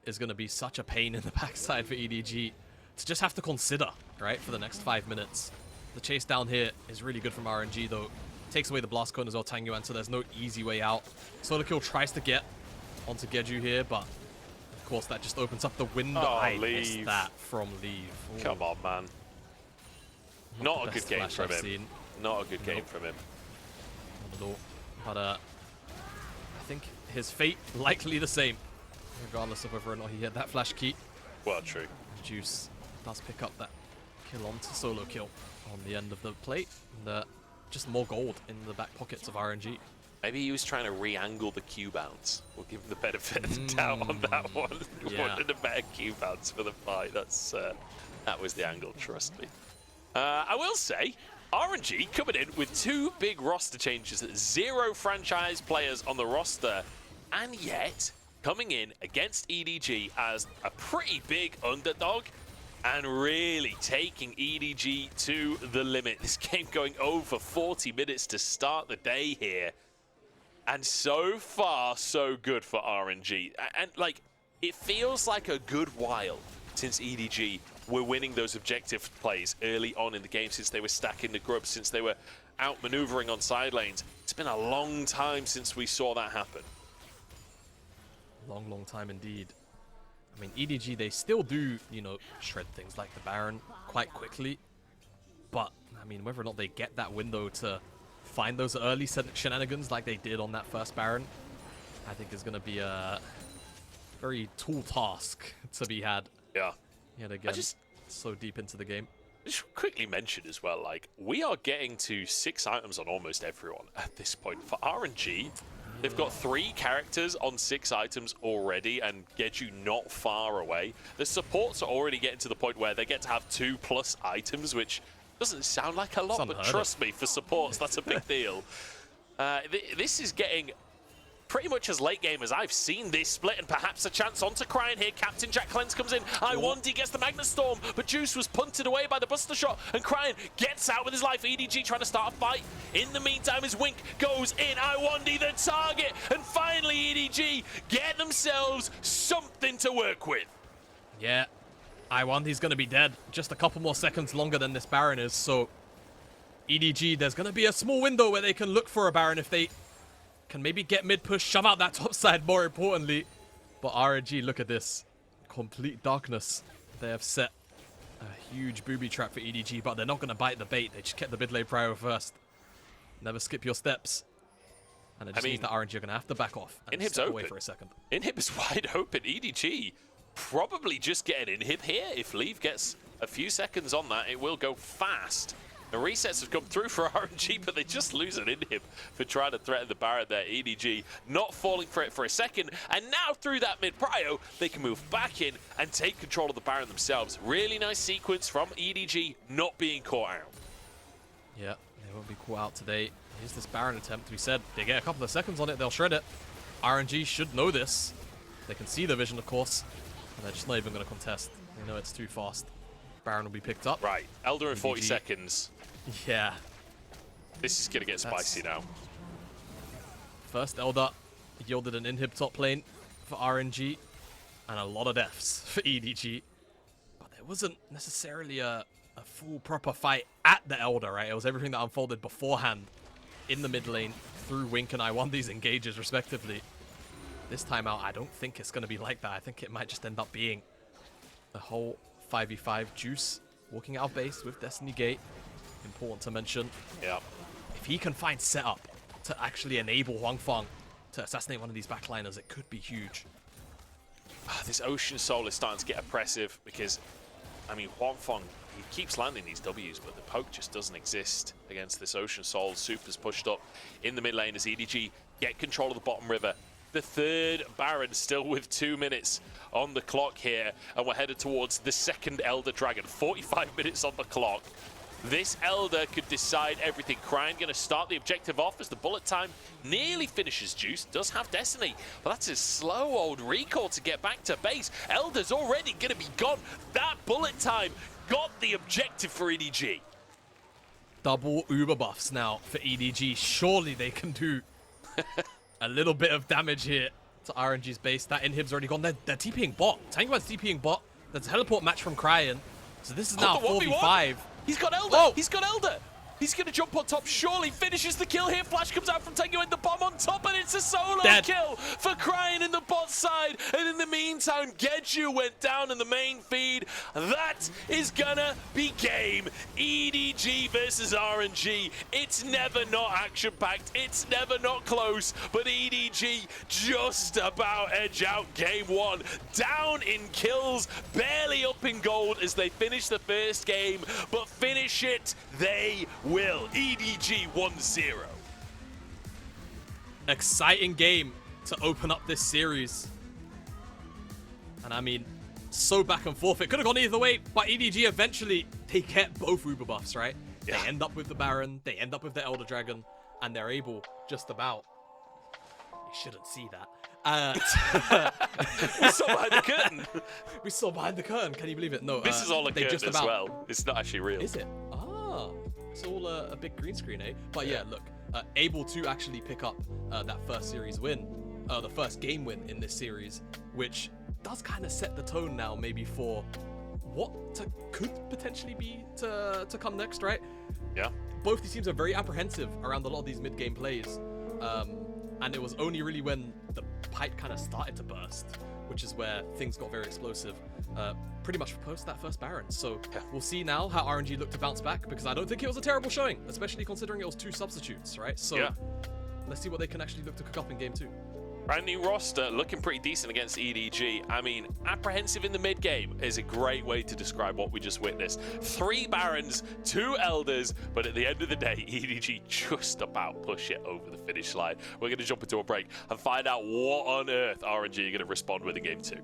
is going to be such a pain in the backside for EDG to just have to consider, right, for the next 5 minutes. The chase down here is really good from RNG, though. Takes away the blast cone as well, Tangyuan, so there's no easy way out. Solokill tries to get onto Jiejie here, but of course that just opens up the window. Oh, I Leave. missed that from Leave. Ooh. Come on, man. Not a good game from him. Seen. Not a good game from him. Not at all. But I think his fate likely the same, regardless of whether or not he hit that flash key. Well, true. Juice does pick up that kill onto Solokill on the end of the plate. And just more gold in the back pockets of RNG. Maybe he was trying to re-angle the Q bounce. We'll give him the benefit of the doubt on that one. He wanted a better Q bounce for the fight. That was the angle, trust me. I will say, RNG coming in with 2 big roster changes, 0 franchise players on the roster, and yet coming in against EDG as a pretty big underdog and really taking EDG to the limit. This game going over 40 minutes to start the day here. And so far, so good for RNG. And like, it feels like a good while since EDG were winning those objective plays early on in the game, since they were stacking the grub, since they were outmaneuvering on side lanes. It's been a long time since we saw that happen. Long, long time indeed. I mean, EDG, they still do, you know, shred things like the Baron quite quickly. But, I mean, whether or not they get that window to find those early shenanigans like they did on that first Baron, I think is going to be a very tall task to be had. Yeah. Yet again, so deep into the game. Just quickly mention as well, like, we are getting to 6 items on almost everyone at this point. For RNG, they've got 3 characters on 6 items already, and Jiejie not far away. The supports are already getting to the point where they get to have 2+ items, which doesn't sound like a lot, but trust me, for supports, that's a big deal. This is getting pretty much as late game as I've seen this split, and perhaps a chance onto Cryin here. Captain Jack Cleanse comes in. Iwandi gets the Magnet Storm, but Juice was punted away by the Buster Shot, and Cryin gets out with his life. EDG trying to start a fight. In the meantime, his Wink goes in. Iwandi the target, and finally EDG get themselves something to work with. Yeah, Iwandi's going to be dead. Just a couple more seconds longer than this Baron is, so EDG, there's going to be a small window where they can look for a Baron if they can maybe get mid-push, shove out that top side more importantly. But RNG, look at this. Complete darkness. They have set a huge booby trap for EDG, but they're not going to bite the bait. They just kept the mid lane prio first. Never skip your steps. And it just means that RNG are going to have to back off and step away for a second. Inhib is wide open. EDG probably just get an Inhib here. If Leave gets a few seconds on that, it will go fast. The resets have come through for RNG, but they just lose an Inhib for trying to threaten the Baron there. EDG not falling for it for a second, and now through that mid-prio, they can move back in and take control of the Baron themselves. Really nice sequence from EDG not being caught out. Yeah, they won't be caught out today. Here's this Baron attempt. We said they get a couple of seconds on it, they'll shred it. RNG should know this. They can see the vision, of course. And they're just not even going to contest. They know it's too fast. Baron will be picked up. Right, Elder in 40 EDG. seconds. Yeah. This is going to get spicy now. First Elder yielded an inhib top lane for RNG and a lot of deaths for EDG. But there wasn't necessarily a full proper fight at the Elder, right? It was everything that unfolded beforehand in the mid lane through Wink and I won these engages respectively. This time out, I don't think it's going to be like that. I think it might just end up being the whole 5v5 Juice walking out of base with Destiny Gate. Important to mention. Yeah. If he can find setup to actually enable Huanfeng to assassinate one of these backliners, it could be huge. This Ocean Soul is starting to get oppressive because, I mean, Huanfeng, he keeps landing these W's, but the poke just doesn't exist against this Ocean Soul. Super's pushed up in the mid lane as EDG get control of the bottom river. The third Baron still with 2 minutes on the clock here, and we're headed towards the second Elder Dragon. 45 minutes on the clock. This Elder could decide everything. Cryin going to start the objective off as the bullet time nearly finishes Juice. Does have Destiny, but that's a slow old recall to get back to base. Elder's already going to be gone. That bullet time got the objective for EDG. Double Uber buffs now for EDG. Surely they can do a little bit of damage here to RNG's base. That inhib's already gone. They're TPing bot. Tangyuan's TPing bot. The teleport match from Cryin. So this is now 4v5. He's got Elder! Oh. He's got Elder! He's going to jump on top, surely finishes the kill here. Flash comes out from Tangyuan, the bomb on top, and it's a solo kill for Cryin in the bot side. And in the meantime, Jiejie went down in the main feed. That is gonna be game. EDG versus RNG. It's never not action-packed. It's never not close. But EDG just about edge out game one. Down in kills, barely up in gold as they finish the first game. But finish it, they will. EDG 1-0. Exciting game to open up this series. And I mean, so back and forth. It could have gone either way, but EDG eventually, they get both Uber buffs, right? Yeah. They end up with the Baron, they end up with the Elder Dragon, and they're able just about... You shouldn't see that. We saw behind the curtain. We saw behind the curtain. Can you believe it? No. This is all a curtain as well. It's not actually real. Is it? Ah. It's all a big green screen, eh? But yeah, look, able to actually pick up that first series win, the first game win in this series, which does kind of set the tone now maybe for what could potentially be to come next, right? Yeah. Both these teams are very apprehensive around a lot of these mid-game plays, and it was only really when the pipe kind of started to burst, which is where things got very explosive. Pretty much post that first Baron. So we'll see now how RNG look to bounce back, because I don't think it was a terrible showing, especially considering it was 2 substitutes, right? So let's see what they can actually look to cook up in game 2. Brand new roster, looking pretty decent against EDG. I mean, apprehensive in the mid game is a great way to describe what we just witnessed. 3 Barons, 2 Elders, but at the end of the day, EDG just about push it over the finish line. We're going to jump into a break and find out what on earth RNG are going to respond with in game 2.